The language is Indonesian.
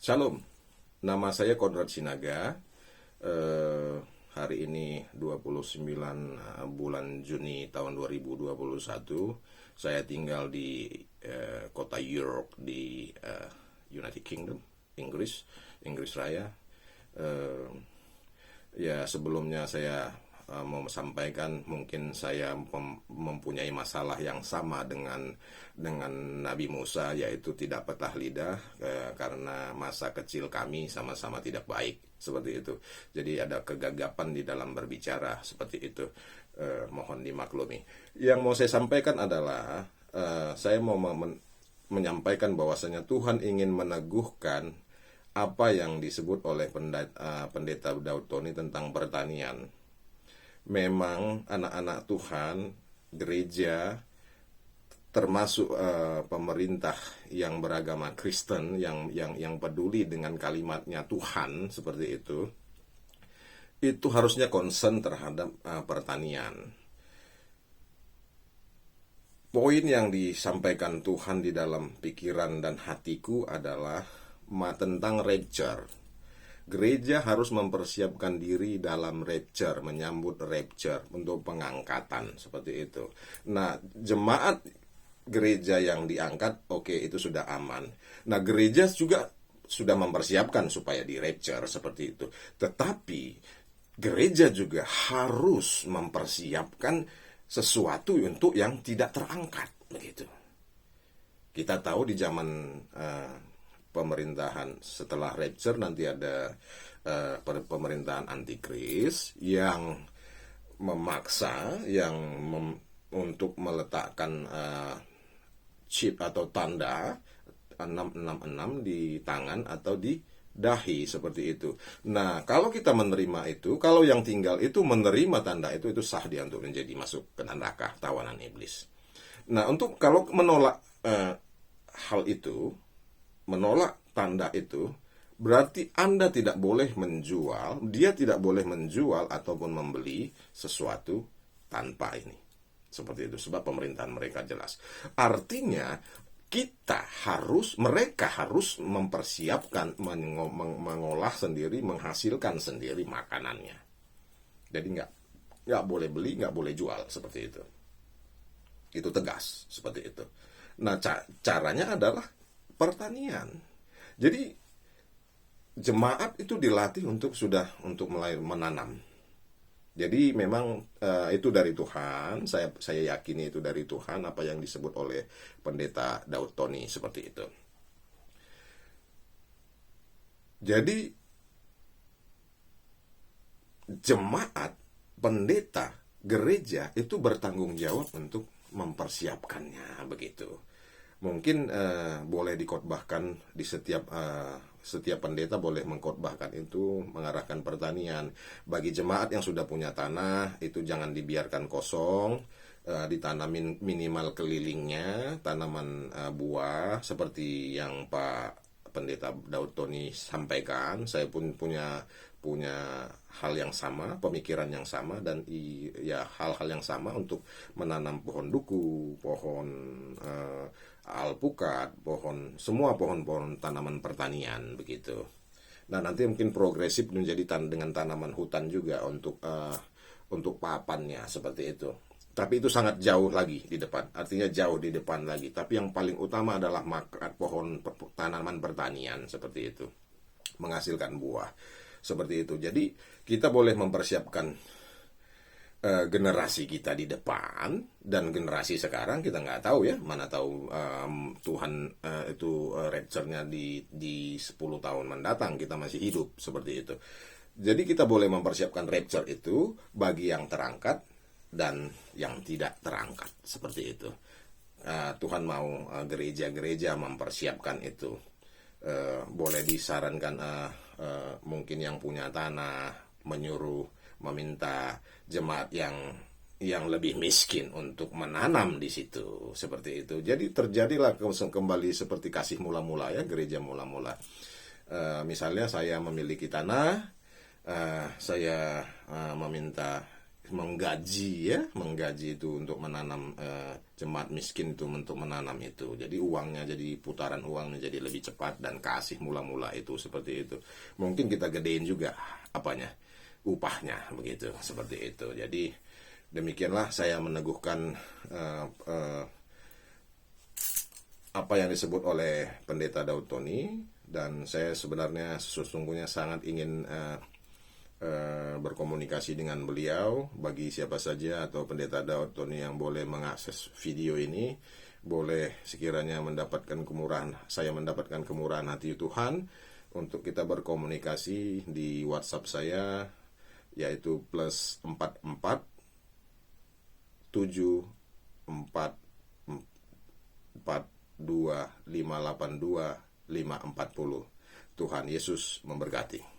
Shalom, nama saya Konrad Sinaga. Hari ini 29 bulan Juni tahun 2021. Saya tinggal di kota York di United Kingdom, Inggris Raya. Ya, sebelumnya saya mau sampaikan, mungkin saya mempunyai masalah yang sama dengan Nabi Musa, yaitu tidak patah lidah karena masa kecil kami sama-sama tidak baik, seperti itu. Jadi ada kegagapan di dalam berbicara, seperti itu. Mohon dimaklumi. Yang mau saya sampaikan adalah saya mau menyampaikan bahwasanya Tuhan ingin meneguhkan apa yang disebut oleh pendeta Daud Tony tentang pertanian. Memang anak-anak Tuhan, gereja, termasuk pemerintah yang beragama Kristen yang peduli dengan kalimatnya Tuhan, seperti itu harusnya concern terhadap pertanian. Poin yang disampaikan Tuhan di dalam pikiran dan hatiku adalah tentang rapture. Gereja harus mempersiapkan diri dalam rapture, menyambut rapture untuk pengangkatan, seperti itu. Nah, jemaat gereja yang diangkat, oke, itu sudah aman. Nah, gereja juga sudah mempersiapkan supaya di rapture, seperti itu. Tetapi gereja juga harus mempersiapkan sesuatu untuk yang tidak terangkat, begitu. Kita tahu di zaman pemerintahan setelah rapture nanti ada pemerintahan antikris yang memaksa untuk meletakkan chip atau tanda 666 di tangan atau di dahi, seperti itu. Nah, kalau kita menerima itu, kalau yang tinggal itu menerima tanda itu sah dia untuk menjadi masuk ke neraka tawanan iblis. Nah, untuk kalau menolak hal itu, menolak tanda itu, berarti Anda tidak boleh menjual, dia tidak boleh menjual ataupun membeli sesuatu tanpa ini. Seperti itu, sebab pemerintahan mereka jelas. Artinya, mereka harus mempersiapkan, mengolah sendiri, menghasilkan sendiri makanannya. Jadi nggak boleh beli, nggak boleh jual, seperti itu. Itu tegas, seperti itu. Nah, caranya adalah pertanian. Jadi jemaat itu dilatih untuk mulai menanam. Jadi memang itu dari Tuhan. Saya yakini itu dari Tuhan, apa yang disebut oleh pendeta Daud Tony, seperti itu. Jadi jemaat, pendeta, gereja itu bertanggung jawab untuk mempersiapkannya, begitu. Mungkin boleh dikotbahkan di setiap pendeta boleh mengkotbahkan itu, mengarahkan pertanian. Bagi jemaat yang sudah punya tanah, itu jangan dibiarkan kosong, ditanamin minimal kelilingnya tanaman buah, seperti yang Pak Pendeta Daud Tony sampaikan. Saya pun punya hal yang sama, pemikiran yang sama, dan hal-hal yang sama untuk menanam pohon duku, pohon alpukat, semua pohon-pohon tanaman pertanian, begitu. Nah, nanti mungkin progresif menjadi dengan tanaman hutan juga untuk papannya, seperti itu. Tapi itu sangat jauh lagi di depan, artinya jauh di depan lagi. Tapi yang paling utama adalah tanaman pertanian, seperti itu, menghasilkan buah, seperti itu. Jadi kita boleh mempersiapkan generasi kita di depan, dan generasi sekarang kita nggak tahu ya, mana tahu Tuhan itu rapture-nya di 10 tahun mendatang kita masih hidup, seperti itu. Jadi kita boleh mempersiapkan rapture itu bagi yang terangkat dan yang tidak terangkat, seperti itu. Tuhan mau gereja-gereja mempersiapkan itu. Boleh disarankan mungkin yang punya tanah meminta jemaat yang lebih miskin untuk menanam di situ, seperti itu. Jadi terjadilah kembali seperti kasih mula-mula ya, gereja mula-mula. Misalnya saya memiliki tanah, saya meminta menggaji itu untuk menanam, jemaat miskin itu untuk menanam itu. Jadi uangnya, jadi putaran uangnya jadi lebih cepat dan kasih mula-mula itu seperti itu. Mungkin kita gedein juga upahnya begitu, seperti itu. Jadi demikianlah saya meneguhkan apa yang disebut oleh Pendeta Daud Tony, dan saya sebenarnya sesungguhnya sangat ingin berkomunikasi dengan beliau. Bagi siapa saja atau Pendeta Daud Tony yang boleh mengakses video ini, boleh sekiranya mendapatkan saya mendapatkan kemurahan hati Tuhan untuk kita berkomunikasi di WhatsApp saya, yaitu +44 74 42 582 540. Tuhan Yesus memberkati.